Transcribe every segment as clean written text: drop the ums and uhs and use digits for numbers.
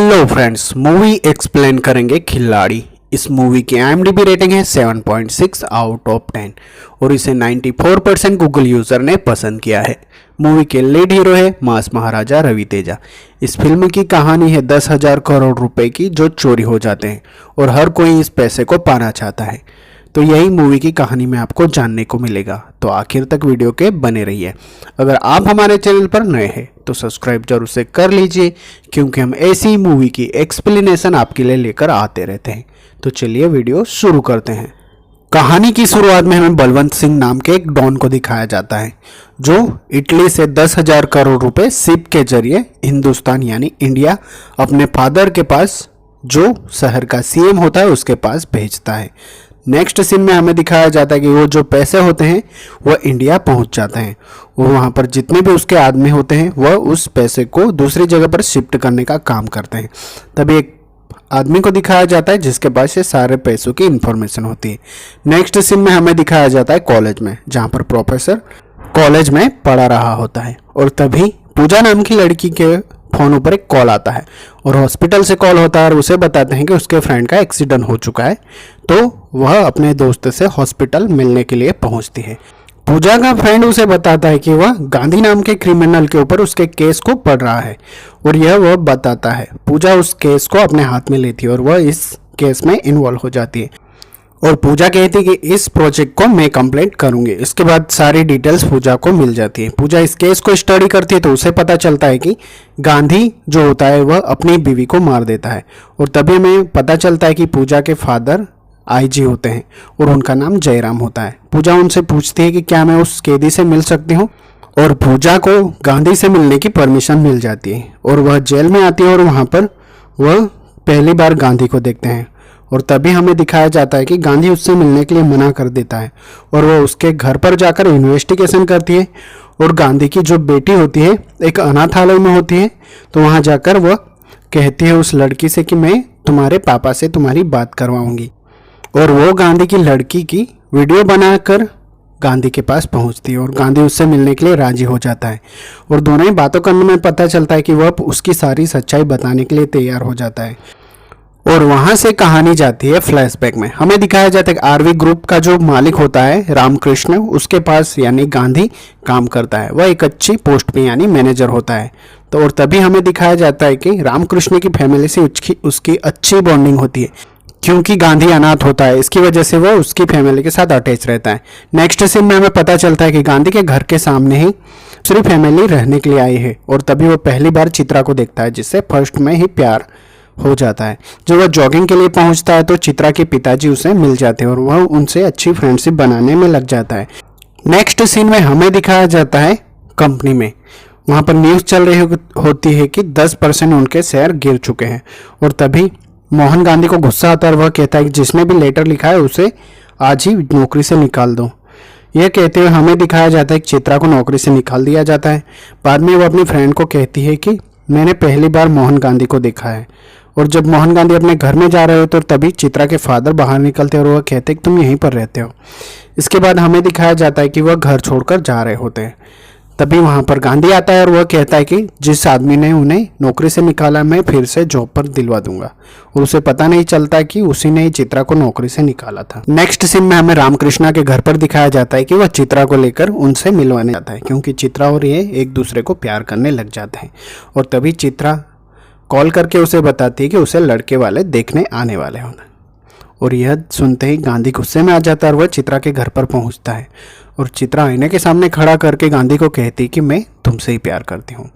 Hello friends, movie explain करेंगे खिलाड़ी। इस मूवी की IMDb रेटिंग है 7.6 आउट ऑफ 10 और इसे 94% गूगल यूज़र ने पसंद किया है। मूवी के लीड हीरो है मास महाराजा रवि तेजा। इस फिल्म की कहानी है 10,000 करोड़ रुपए की जो चोरी हो जाते हैं और हर कोई इस पैसे को पाना चाहता है। तो यही मूवी की कहानी में आपको जानने को मिलेगा, तो आखिर तक वीडियो के बने रहिए। अगर आप हमारे चैनल पर नए हैं तो सब्सक्राइब जरूर से कर लीजिए, क्योंकि हम ऐसी मूवी की एक्सप्लेनेशन आपके लिए लेकर आते रहते हैं। तो चलिए वीडियो शुरू करते हैं। कहानी की शुरुआत में हमें बलवंत सिंह नाम के एक डॉन को दिखाया जाता है, जो इटली से 10,000 करोड़ रुपए शिप के जरिए हिंदुस्तान यानी इंडिया अपने फादर के पास, जो शहर का CM होता है, उसके पास भेजता है। नेक्स्ट सीन में हमें दिखाया जाता है कि वो जो पैसे होते हैं वह इंडिया पहुंच जाते हैं और वहाँ पर जितने भी उसके आदमी होते हैं वह उस पैसे को दूसरी जगह पर शिफ्ट करने का काम करते हैं। तभी एक आदमी को दिखाया जाता है जिसके पास ये सारे पैसों की इंफॉर्मेशन होती है। नेक्स्ट सीन में हमें दिखाया जाता है कॉलेज में, जहाँ पर प्रोफेसर कॉलेज में पढ़ा रहा होता है और तभी पूजा नाम की लड़की के फ़ोन पर एक कॉल आता है और हॉस्पिटल से कॉल होता है और उसे बताते हैं कि उसके फ्रेंड का एक्सीडेंट हो चुका है। तो वह अपने दोस्त से हॉस्पिटल मिलने के लिए पहुंचती है। पूजा का फ्रेंड उसे बताता है कि वह गांधी नाम के क्रिमिनल के ऊपर उसके केस को पढ़ रहा है और यह वह बताता है। पूजा उस केस को अपने हाथ में लेती है और वह इस केस में इन्वॉल्व हो जाती है और पूजा कहती है कि इस प्रोजेक्ट को मैं कंप्लीट करूंगी। इसके बाद सारी डिटेल्स पूजा को मिल जाती है। पूजा इस केस को स्टडी करती है तो उसे पता चलता है कि गांधी जो होता है वह अपनी बीवी को मार देता है और तभी हमें पता चलता है कि पूजा के फादर IG होते हैं और उनका नाम जयराम होता है। पूजा उनसे पूछती है कि क्या मैं उस कैदी से मिल सकती हूँ और पूजा को गांधी से मिलने की परमिशन मिल जाती है और वह जेल में आती है और वहाँ पर वह पहली बार गांधी को देखते हैं और तभी हमें दिखाया जाता है कि गांधी उससे मिलने के लिए मना कर देता है और वह उसके घर पर जाकर इन्वेस्टिगेशन करती है और गांधी की जो बेटी होती है एक अनाथालय में होती है, तो वहाँ जाकर वह कहती है उस लड़की से कि मैं तुम्हारे पापा से तुम्हारी बात करवाऊंगी और वो गांधी की लड़की की वीडियो बनाकर गांधी के पास पहुंचती है और गांधी उससे मिलने के लिए राजी हो जाता है और दोनों ही बातों करने में पता चलता है कि वह उसकी सारी सच्चाई बताने के लिए तैयार हो जाता है। और वहां से कहानी जाती है फ्लैशबैक में। हमें दिखाया जाता है कि RV ग्रुप का जो मालिक होता है रामकृष्ण, उसके पास यानी गांधी काम करता है। वह एक अच्छी पोस्ट पे यानी मैनेजर होता है। तो और तभी हमें दिखाया जाता है कि रामकृष्ण की फैमिली से उसकी अच्छी बॉन्डिंग होती है, क्योंकि गांधी अनाथ होता है। इसकी वजह से वह उसकी फैमिली के साथ अटैच रहता है। नेक्स्ट सीन में हमें पता चलता है कि गांधी के घर के सामने ही दूसरी फैमिली रहने के लिए आई है और तभी वह पहली बार चित्रा को देखता है, जिससे फर्स्ट में ही प्यार हो जाता है। जब वह जॉगिंग के लिए पहुंचता है तो चित्रा के पिताजी उसे मिल जाते हैं और वह उनसे अच्छी फ्रेंडशिप बनाने में लग जाता है। नेक्स्ट सीन में हमें दिखाया जाता है कंपनी में। वहां पर न्यूज़ चल रही होती है कि 10% उनके शेयर गिर चुके हैं और तभी मोहन गांधी को गुस्सा आता है और वह कहता है कि जिसने भी लेटर लिखा है उसे आज ही नौकरी से निकाल दो। यह कहते हुए हमें दिखाया जाता है कि चित्रा को नौकरी से निकाल दिया जाता है। बाद में वह अपनी फ्रेंड को कहती है कि मैंने पहली बार मोहन गांधी को देखा है और जब मोहन गांधी अपने घर में जा रहे हो तो तभी चित्रा के फादर बाहर निकलते और वह कहते कि तुम यहीं पर रहते हो। इसके बाद हमें दिखाया जाता है कि वह घर छोड़कर जा रहे होते हैं। तभी वहाँ पर गांधी आता है और वह कहता है कि जिस आदमी ने उन्हें नौकरी से निकाला मैं फिर से जॉब पर दिलवा दूंगा और उसे पता नहीं चलता कि उसी ने चित्रा को नौकरी से निकाला था। नेक्स्ट सीन में हमें रामकृष्णा के घर पर दिखाया जाता है कि वह चित्रा को लेकर उनसे मिलवाने जाता है, क्योंकि चित्रा और ये एक दूसरे को प्यार करने लग जाते हैं और तभी चित्रा कॉल करके उसे बताती है कि उसे लड़के वाले देखने आने वाले होना और यह सुनते ही गांधी गुस्से में आ जाता है और वह चित्रा के घर पर पहुंचता है और चित्रा आईने के सामने खड़ा करके गांधी को कहती है कि मैं तुमसे ही प्यार करती हूँ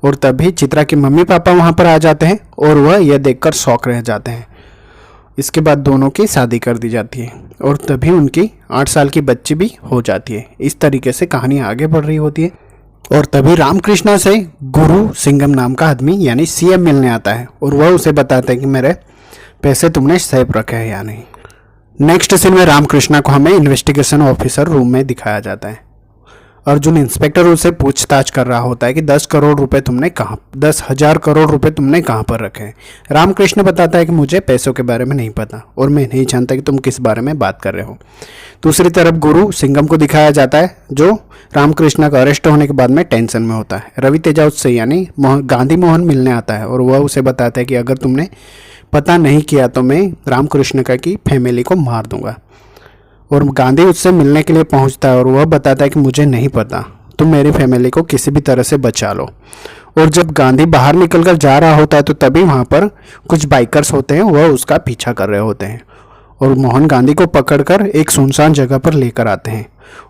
और तभी चित्रा के मम्मी पापा वहाँ पर आ जाते हैं और वह यह देखकर शॉक रह जाते हैं। इसके बाद दोनों की शादी कर दी जाती है और तभी उनकी 8 साल की बच्ची भी हो जाती है। इस तरीके से कहानी आगे बढ़ रही होती है और तभी रामकृष्णा से गुरु सिंघम नाम का आदमी यानी CM मिलने आता है और वह उसे बताता है कि मेरे पैसे तुमने सेफ रखे हैं या नहीं। नेक्स्ट सीन में रामकृष्णा को हमें इन्वेस्टिगेशन ऑफिसर रूम में दिखाया जाता है। अर्जुन इंस्पेक्टर उससे पूछताछ कर रहा होता है कि 10,000 करोड़ रुपए तुमने कहाँ पर रखे हैं। रामकृष्ण बताता है कि मुझे पैसों के बारे में नहीं पता और मैं नहीं जानता कि तुम किस बारे में बात कर रहे हो। दूसरी तरफ गुरु सिंघम को दिखाया जाता है जो रामकृष्ण का अरेस्ट होने के बाद में टेंशन में होता है। रवि तेजा उससे यानी गांधी मोहन मिलने आता है और वह उसे बताता है कि अगर तुमने पता नहीं किया तो मैं रामकृष्ण का की फैमिली को मार दूंगा। और गांधी उससे मिलने के लिए पहुंचता है और वह बताता है कि मुझे नहीं पता, तुम मेरी फैमिली को किसी भी तरह से बचा लो। और जब गांधी बाहर निकलकर जा रहा होता है तो तभी वहाँ पर कुछ बाइकर्स होते हैं, वह उसका पीछा कर रहे होते हैं और मोहन गांधी को पकड़कर एक सुनसान जगह पर लेकर आते हैं।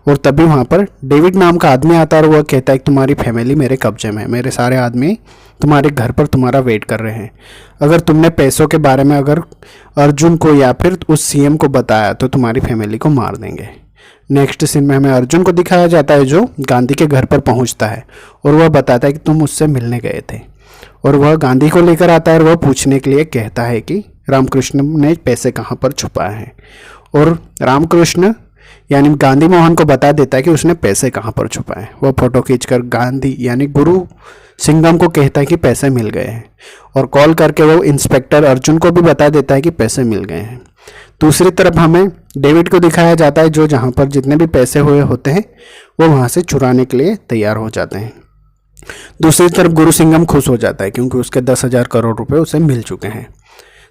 और तभी वहाँ पर डेविड नाम का आदमी आता है और वह कहता है कि तुम्हारी फैमिली मेरे कब्जे में है, मेरे सारे आदमी तुम्हारे घर पर तुम्हारा वेट कर रहे हैं। अगर तुमने पैसों के बारे में अगर अर्जुन को या फिर उस सीएम को बताया तो तुम्हारी फैमिली को मार देंगे। नेक्स्ट सीन में हमें अर्जुन को दिखाया जाता है जो गांधी के घर पर पहुंचता है और वह बताता है कि तुम उससे मिलने गए थे। और वह गांधी को लेकर आता है और वह पूछने के लिए कहता है कि रामकृष्ण ने पैसे कहाँ पर छुपाए हैं। और रामकृष्ण यानी गांधी मोहन को बता देता है कि उसने पैसे कहाँ पर छुपाए। वह फोटो खींचकर गांधी यानी गुरु सिंघम को कहता है कि पैसे मिल गए हैं और कॉल करके वो इंस्पेक्टर अर्जुन को भी बता देता है कि पैसे मिल गए हैं। दूसरी तरफ हमें डेविड को दिखाया जाता है जो जहाँ पर जितने भी पैसे हुए होते हैं वो वहाँ से चुराने के लिए तैयार हो जाते हैं। दूसरी तरफ गुरु सिंघम खुश हो जाता है क्योंकि उसके 10,000 करोड़ रुपए उसे मिल चुके हैं।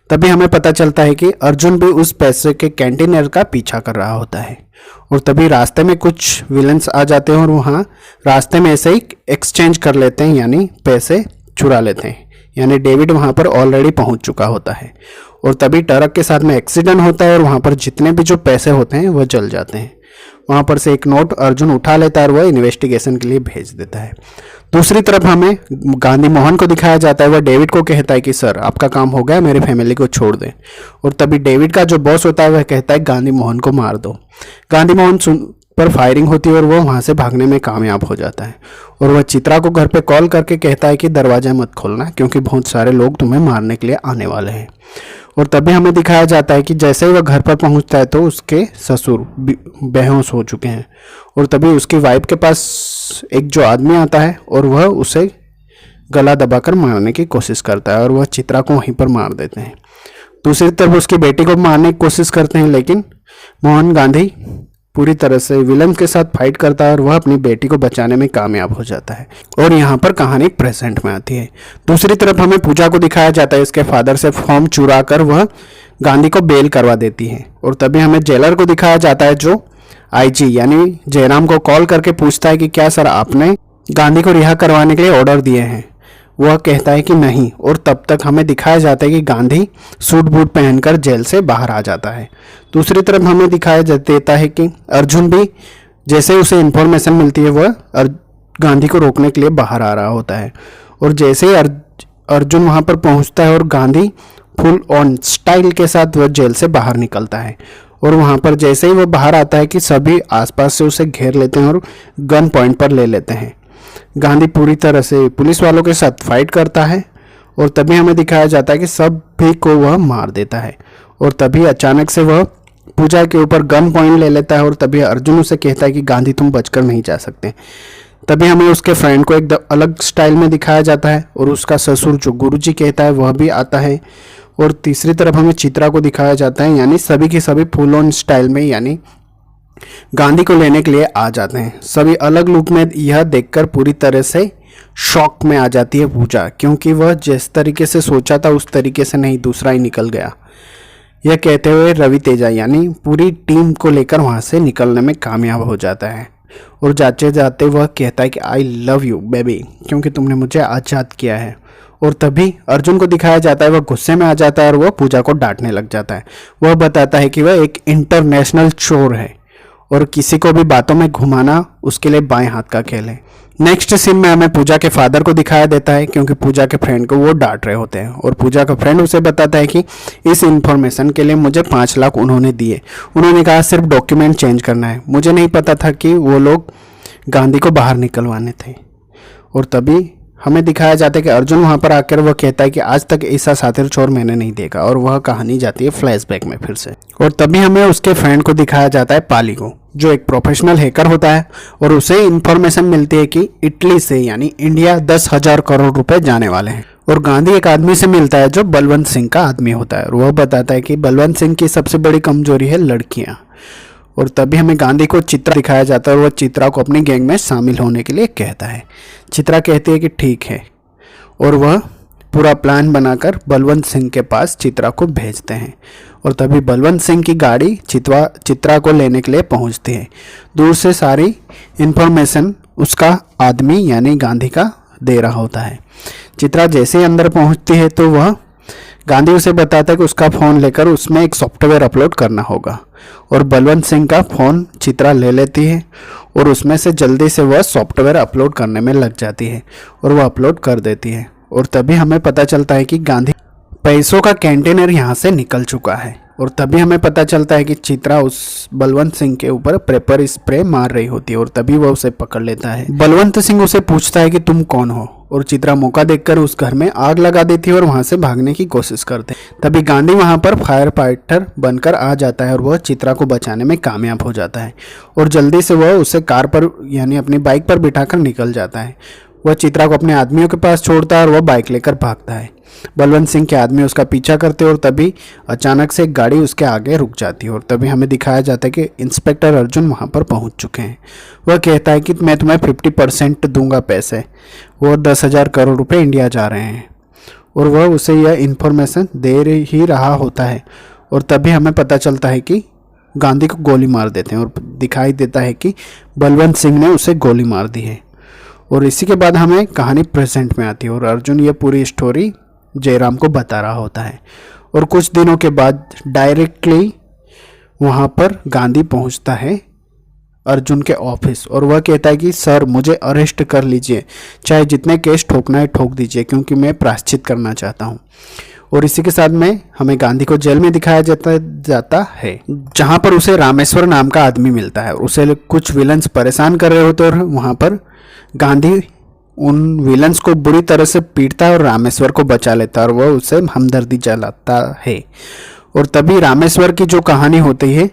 तभी हमें पता चलता है कि अर्जुन भी उस पैसे के कैंटीनर का पीछा कर रहा होता है। और तभी रास्ते में कुछ विलन्स आ जाते हैं और वहाँ रास्ते में ऐसे ही एक्सचेंज कर लेते हैं यानी पैसे चुरा लेते हैं। यानी डेविड वहाँ पर ऑलरेडी पहुँच चुका होता है और तभी ट्रक के साथ में एक्सीडेंट होता है और वहाँ पर जितने भी जो पैसे होते हैं वह जल जाते हैं। वहाँ पर से एक नोट अर्जुन उठा लेता है और वह इन्वेस्टिगेशन के लिए भेज देता है। दूसरी तरफ हमें गांधी मोहन को दिखाया जाता है, वह डेविड को कहता है कि सर आपका काम हो गया, मेरी फैमिली को छोड़ दें। और तभी डेविड का जो बॉस होता है वह कहता है गांधी मोहन को मार दो। गांधी मोहन पर फायरिंग होती है और वो वहाँ से भागने में कामयाब हो जाता है। और वह चित्रा को घर पे कॉल करके कहता है कि दरवाजा मत खोलना क्योंकि बहुत सारे लोग तुम्हें मारने के लिए आने वाले हैं। और तभी हमें दिखाया जाता है कि जैसे ही वह घर पर पहुंचता है तो उसके ससुर बेहोश हो चुके हैं। और तभी उसकी वाइफ के पास एक जो आदमी आता है और वह उसे गला दबाकर मारने की कोशिश करता है और वह चित्रा को वहीं पर मार देते हैं। दूसरी तरफ उसकी बेटी को मारने की कोशिश करते हैं लेकिन मोहन गांधी पूरी तरह से विलन के साथ फाइट करता है और वह अपनी बेटी को बचाने में कामयाब हो जाता है। और यहाँ पर कहानी प्रेजेंट में आती है। दूसरी तरफ हमें पूजा को दिखाया जाता है, इसके फादर से फॉर्म चुरा कर वह गांधी को बेल करवा देती है। और तभी हमें जेलर को दिखाया जाता है जो आईजी यानी जयराम को कॉल करके पूछता है कि क्या सर आपने गांधी को रिहा करवाने के लिए ऑर्डर दिए हैं। वह कहता है कि नहीं। और तब तक हमें दिखाया जाता है कि गांधी सूट बूट पहनकर जेल से बाहर आ जाता है। दूसरी तरफ हमें दिखाया देता है कि अर्जुन भी जैसे उसे इन्फॉर्मेशन मिलती है वह गांधी को रोकने के लिए बाहर आ रहा होता है। और जैसे ही अर्जुन वहाँ पर पहुँचता है और गांधी फुल ऑन स्टाइल के साथ वह जेल से बाहर निकलता है। और वहाँ पर जैसे ही वह बाहर आता है कि सभी आसपास से उसे घेर लेते हैं और गन पॉइंट पर ले लेते हैं। गांधी पूरी तरह से पुलिस वालों के साथ फाइट करता है और तभी हमें दिखाया जाता है कि सभी को वह मार देता है। और तभी अचानक से वह पूजा के ऊपर गन पॉइंट ले लेता है और तभी अर्जुन उसे कहता है कि गांधी तुम बचकर नहीं जा सकते। तभी हमें उसके फ्रेंड को एक अलग स्टाइल में दिखाया जाता है और उसका ससुर जो गुरुजी कहता है वह भी आता है। और तीसरी तरफ हमें चित्रा को दिखाया जाता है यानी सभी के सभी फुल ऑन स्टाइल में यानी गांधी को लेने के लिए आ जाते हैं। सभी अलग लुक में यह देखकर पूरी तरह से शॉक में आ जाती है पूजा क्योंकि वह जिस तरीके से सोचा था उस तरीके से नहीं, दूसरा ही निकल गया। यह कहते हुए रवि तेजा यानी पूरी टीम को लेकर वहाँ से निकलने में कामयाब हो जाता है। और जाते जाते वह कहता है कि आई लव यू बेबी क्योंकि तुमने मुझे आज़ाद किया है। और तभी अर्जुन को दिखाया जाता है वह गुस्से में आ जाता है और वह पूजा को डांटने लग जाता है। वह बताता है कि वह एक इंटरनेशनल चोर है और किसी को भी बातों में घुमाना उसके लिए बाएं हाथ का खेल है। नेक्स्ट सीन में हमें पूजा के फादर को दिखाया देता है क्योंकि पूजा के फ्रेंड को वो डांट रहे होते हैं। और पूजा का फ्रेंड उसे बताता है कि इस इन्फॉर्मेशन के लिए मुझे 5 लाख उन्होंने दिए। उन्होंने कहा सिर्फ डॉक्यूमेंट चेंज करना है। मुझे नहीं पता था कि वो लोग गांधी को बाहर निकलवाने थे। और तभी हमें दिखाया जाता है कि अर्जुन वहाँ पर आकर वह कहता है कि आज तक ऐसा सातिर चोर मैंने नहीं देखा। और वह कहानी जाती है फ्लैशबैक में फिर से। और तभी हमें उसके फ्रेंड को दिखाया जाता है पाली को जो एक प्रोफेशनल हैकर होता है, और उसे इंफॉर्मेशन मिलती है कि इटली से यानी इंडिया 10,000 करोड़ रुपए जाने वाले हैं। और गांधी एक आदमी से मिलता है जो बलवंत सिंह का आदमी होता है, और वह बताता है कि बलवंत सिंह की सबसे बड़ी कमजोरी है लड़कियां। और तभी हमें गांधी को चित्रा दिखाया जाता है और वह चित्रा को अपनी गैंग में शामिल होने के लिए कहता है। चित्रा कहती है कि ठीक है, और वह पूरा प्लान बनाकर बलवंत सिंह के पास चित्रा को भेजते हैं। और तभी बलवंत सिंह की गाड़ी चित्रा को लेने के लिए पहुंचती है। दूर से सारी इन्फॉर्मेशन उसका आदमी यानी गांधी का दे रहा होता है। चित्रा जैसे ही अंदर पहुंचती है तो वह गांधी उसे बताता है कि उसका फ़ोन लेकर उसमें एक सॉफ्टवेयर अपलोड करना होगा, और बलवंत सिंह का फ़ोन चित्रा ले लेती है और उसमें से जल्दी से वह सॉफ्टवेयर अपलोड करने में लग जाती है और वह अपलोड कर देती है। और तभी हमें पता चलता है कि गांधी पैसों का कंटेनर यहाँ से निकल चुका है। और तभी हमें पता चलता है कि चित्रा उस बलवंत सिंह के ऊपर पेपर स्प्रे मार रही होती है, और तभी वह उसे पकड़ लेता है। बलवंत सिंह उसे पूछता है कि तुम कौन हो, और चित्रा मौका देखकर उस घर में आग लगा देती है और वहां से भागने की कोशिश करते हैं। तभी गांधी वहां पर फायर फाइटर बनकर आ जाता है और वह चित्रा को बचाने में कामयाब हो जाता है, और जल्दी से वह उसे कार पर यानी अपनी बाइक पर बिठाकर निकल जाता है। वह चित्रा को अपने आदमियों के पास छोड़ता है और वह बाइक लेकर भागता है। बलवंत सिंह के आदमी उसका पीछा करते हैं, और तभी अचानक से एक गाड़ी उसके आगे रुक जाती है, और तभी हमें दिखाया जाता है कि इंस्पेक्टर अर्जुन वहां पर पहुंच चुके हैं। वह कहता है कि मैं तुम्हें 50% दूंगा पैसे, वो 10,000 करोड़ रुपए इंडिया जा रहे हैं, और वह उसे यह इन्फॉर्मेशन दे ही रहा होता है। और तभी हमें पता चलता है कि गांधी को गोली मार देते हैं, और दिखाई देता है कि बलवंत सिंह ने उसे गोली मार दी है। और इसी के बाद हमें कहानी प्रेजेंट में आती है, और अर्जुन ये पूरी स्टोरी जयराम को बता रहा होता है। और कुछ दिनों के बाद डायरेक्टली वहाँ पर गांधी पहुँचता है अर्जुन के ऑफिस, और वह कहता है कि सर मुझे अरेस्ट कर लीजिए, चाहे जितने केस ठोकना है ठोक दीजिए, क्योंकि मैं प्रायश्चित करना चाहता हूँ। और इसी के साथ में हमें गांधी को जेल में दिखाया जाता है, जहाँ पर उसे रामेश्वर नाम का आदमी मिलता है। उसे कुछ विलन्स परेशान कर रहे होते हैं, और वहाँ पर गांधी उन विलन्स को बुरी तरह से पीटता है और रामेश्वर को बचा लेता है, और वह उसे हमदर्दी जलाता है। और तभी रामेश्वर की जो कहानी होती है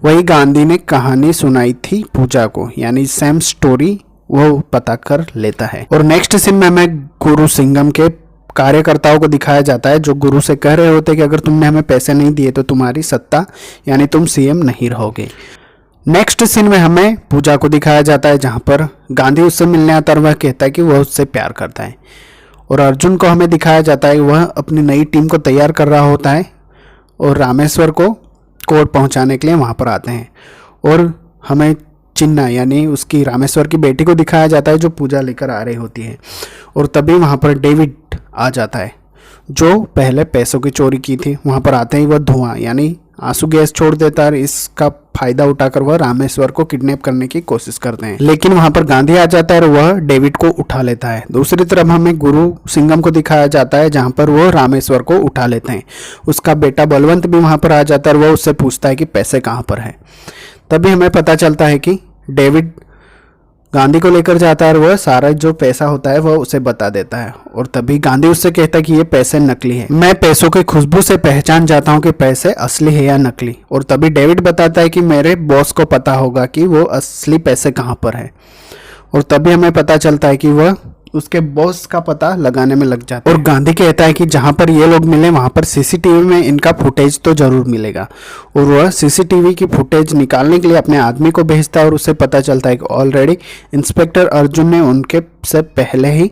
वही गांधी ने कहानी सुनाई थी पूजा को, यानी सेम स्टोरी वो पता कर लेता है। और नेक्स्ट सीन में हमें गुरु सिंघम के कार्यकर्ताओं को दिखाया जाता है, जो गुरु से कह रहे होते कि अगर तुमने हमें पैसे नहीं दिए तो तुम्हारी सत्ता यानी तुम सीएम नहीं रहोगे। नेक्स्ट सीन में हमें पूजा को दिखाया जाता है, जहां पर गांधी उससे मिलने आता है और वह कहता है कि वह उससे प्यार करता है। और अर्जुन को हमें दिखाया जाता है कि वह अपनी नई टीम को तैयार कर रहा होता है और रामेश्वर को कोर्ट पहुंचाने के लिए वहां पर आते हैं। और हमें चिन्ना यानी उसकी रामेश्वर की बेटी को दिखाया जाता है, जो पूजा लेकर आ रही होती है। और तभी वहां पर डेविड आ जाता है, जो पहले पैसों की चोरी की थी। वहां पर आते ही वह धुआं यानी आंसू गैस छोड़ देता है। इसका फायदा उठाकर वह रामेश्वर को किडनैप करने की कोशिश करते हैं, लेकिन वहां पर गांधी आ जाता है और वह डेविड को उठा लेता है। दूसरी तरफ हमें गुरु सिंघम को दिखाया जाता है, जहां पर वह रामेश्वर को उठा लेते हैं। उसका बेटा बलवंत भी वहां पर आ जाता है और वह उससे पूछता है कि पैसे कहां पर है। तभी हमें पता चलता है कि डेविड गांधी को लेकर जाता है और वह सारा जो पैसा होता है वह उसे बता देता है। और तभी गांधी उससे कहता है कि ये पैसे नकली है, मैं पैसों की खुशबू से पहचान जाता हूँ कि पैसे असली है या नकली। और तभी डेविड बताता है कि मेरे बॉस को पता होगा कि वो असली पैसे कहाँ पर है। और तभी हमें पता चलता है कि वह उसके बॉस का पता लगाने में लग जाता है। और गांधी कहता है कि जहां पर ये लोग मिले वहां पर सीसीटीवी में इनका फुटेज तो जरूर मिलेगा। और वह सीसीटीवी की फुटेज निकालने के लिए अपने आदमी को भेजता है और उसे पता चलता है कि ऑलरेडी इंस्पेक्टर अर्जुन ने उनके से पहले ही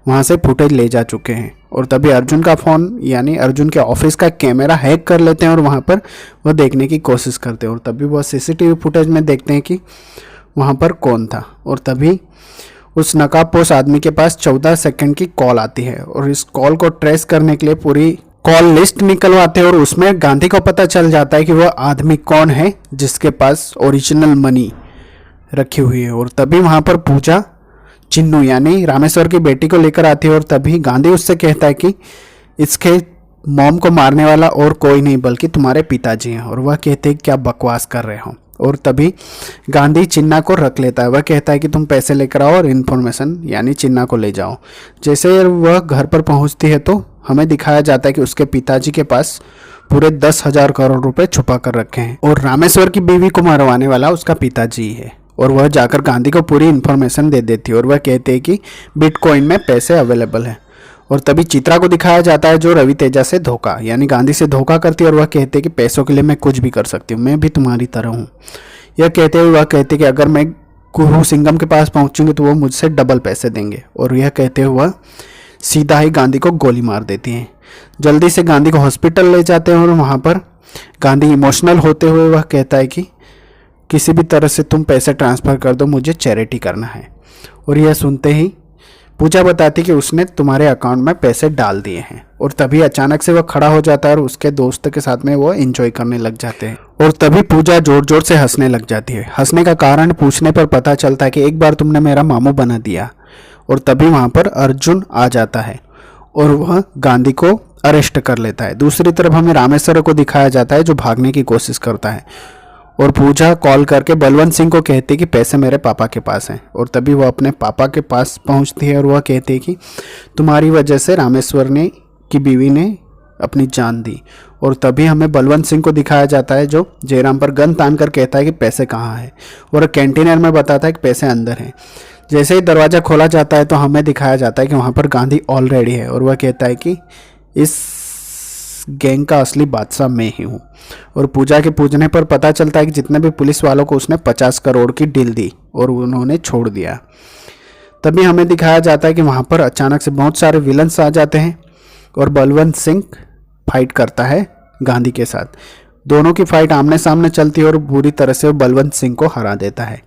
वहां से फुटेज ले जा चुके हैं। और तभी अर्जुन का फ़ोन यानी अर्जुन के ऑफिस का कैमरा हैक कर लेते हैं और वहाँ पर वह देखने की कोशिश करते हैं। और तभी वह सीसीटीवी फुटेज में देखते हैं कि वहाँ पर कौन था। और तभी उस नकाबपोश आदमी के पास 14 सेकंड की कॉल आती है, और इस कॉल को ट्रेस करने के लिए पूरी कॉल लिस्ट निकलवाते हैं। और उसमें गांधी को पता चल जाता है कि वह आदमी कौन है जिसके पास ओरिजिनल मनी रखी हुई है। और तभी वहाँ पर पूजा चिन्नू यानी रामेश्वर की बेटी को लेकर आती है। और तभी गांधी उससे कहता है कि इसके मॉम को मारने वाला और कोई नहीं बल्कि तुम्हारे पिताजी हैं। और वह कहते हैं क्या बकवास कर रहे हो। और तभी गांधी चिन्ना को रख लेता है। वह कहता है कि तुम पैसे लेकर आओ और इन्फॉर्मेशन यानी चिन्ना को ले जाओ। जैसे वह घर पर पहुंचती है तो हमें दिखाया जाता है कि उसके पिताजी के पास पूरे 10,000 करोड़ रुपए छुपा कर रखे हैं और रामेश्वर की बीवी को मरवाने वाला उसका पिताजी ही है। और वह जाकर गांधी को पूरी इन्फॉर्मेशन दे देती है और वह कहते हैं कि बिटकॉइन में पैसे अवेलेबल है। और तभी चित्रा को दिखाया जाता है जो रवि तेजा से धोखा यानी गांधी से धोखा करती है और वह कहते हैं कि पैसों के लिए मैं कुछ भी कर सकती हूँ, मैं भी तुम्हारी तरह हूँ। यह कहते हुए वह कहते कि अगर मैं कुहू सिंघम के पास पहुंचूंगी तो वो मुझसे डबल पैसे देंगे। और यह कहते हुए सीधा ही गांधी को गोली मार देती हैं। जल्दी से गांधी को हॉस्पिटल ले जाते हैं और वहाँ पर गांधी इमोशनल होते हुए वह कहता है कि किसी भी तरह से तुम पैसे ट्रांसफ़र कर दो, मुझे चैरिटी करना है। और यह सुनते ही पूजा बताती कि उसने तुम्हारे अकाउंट में पैसे डाल दिए हैं। और तभी अचानक से वह खड़ा हो जाता है और उसके दोस्त के साथ में वो एंजॉय करने लग जाते हैं। और तभी पूजा जोर जोर से हंसने लग जाती है। हंसने का कारण पूछने पर पता चलता है कि एक बार तुमने मेरा मामू बना दिया। और तभी वहाँ पर अर्जुन आ जाता है और वह गांधी को अरेस्ट कर लेता है। दूसरी तरफ हमें रामेश्वर को दिखाया जाता है जो भागने की कोशिश करता है और पूजा कॉल करके बलवंत सिंह को कहती है कि पैसे मेरे पापा के पास हैं। और तभी वह अपने पापा के पास पहुंचती है और वह कहती है कि तुम्हारी वजह से रामेश्वर ने की बीवी ने अपनी जान दी। और तभी हमें बलवंत सिंह को दिखाया जाता है जो जयराम पर गन तान कर कहता है कि पैसे कहाँ हैं और कैंटीनर में बताता है कि पैसे अंदर हैं। जैसे ही दरवाज़ा खोला जाता है तो हमें दिखाया जाता है कि वहाँ पर गांधी ऑलरेडी है और वह कहता है कि इस गैंग का असली बादशाह मैं ही हूँ। और पूजा के पूछने पर पता चलता है कि जितने भी पुलिस वालों को उसने 50 करोड़ की डील दी और उन्होंने छोड़ दिया। तभी हमें दिखाया जाता है कि वहाँ पर अचानक से बहुत सारे विलन्स आ जाते हैं और बलवंत सिंह फाइट करता है गांधी के साथ। दोनों की फाइट आमने सामने चलती है और बुरी तरह से बलवंत सिंह को हरा देता है।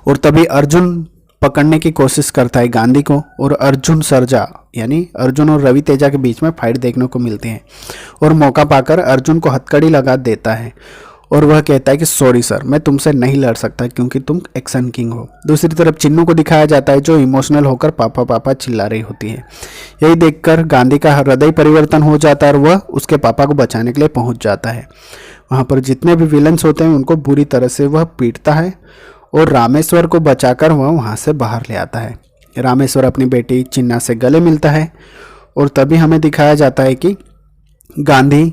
और तभी अर्जुन पकड़ने की कोशिश करता है गांधी को और अर्जुन सरजा यानी अर्जुन और रवि तेजा के बीच में फाइट देखने को मिलती है। और मौका पाकर अर्जुन को हथकड़ी लगा देता है और वह कहता है कि सॉरी सर, मैं तुमसे नहीं लड़ सकता क्योंकि तुम एक्शन किंग हो। दूसरी तरफ चिन्नू को दिखाया जाता है जो इमोशनल होकर पापा पापा चिल्ला रही होती है। यही देखकर गांधी का हृदय परिवर्तन हो जाता है और वह उसके पापा को बचाने के लिए पहुंच जाता है। वहाँ पर जितने भी विलन्स होते हैं उनको बुरी तरह से वह पीटता है और रामेश्वर को बचाकर वह वहाँ से बाहर ले आता है। रामेश्वर अपनी बेटी चिन्ना से गले मिलता है और तभी हमें दिखाया जाता है कि गांधी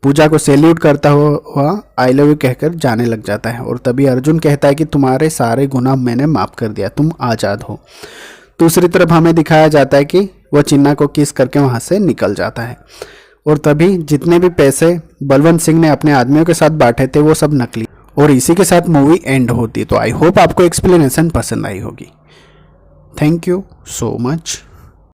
पूजा को सैल्यूट करता हुआ आई लव यू कहकर जाने लग जाता है। और तभी अर्जुन कहता है कि तुम्हारे सारे गुनाह मैंने माफ़ कर दिया, तुम आज़ाद हो। दूसरी तरफ हमें दिखाया जाता है कि वह चिन्ना को किस करके वहाँ से निकल जाता है। और तभी जितने भी पैसे बलवंत सिंह ने अपने आदमियों के साथ बांटे थे वो सब नकली। और इसी के साथ मूवी एंड होती है। तो आई होप आपको एक्सप्लेनेशन पसंद आई होगी। Thank you so much.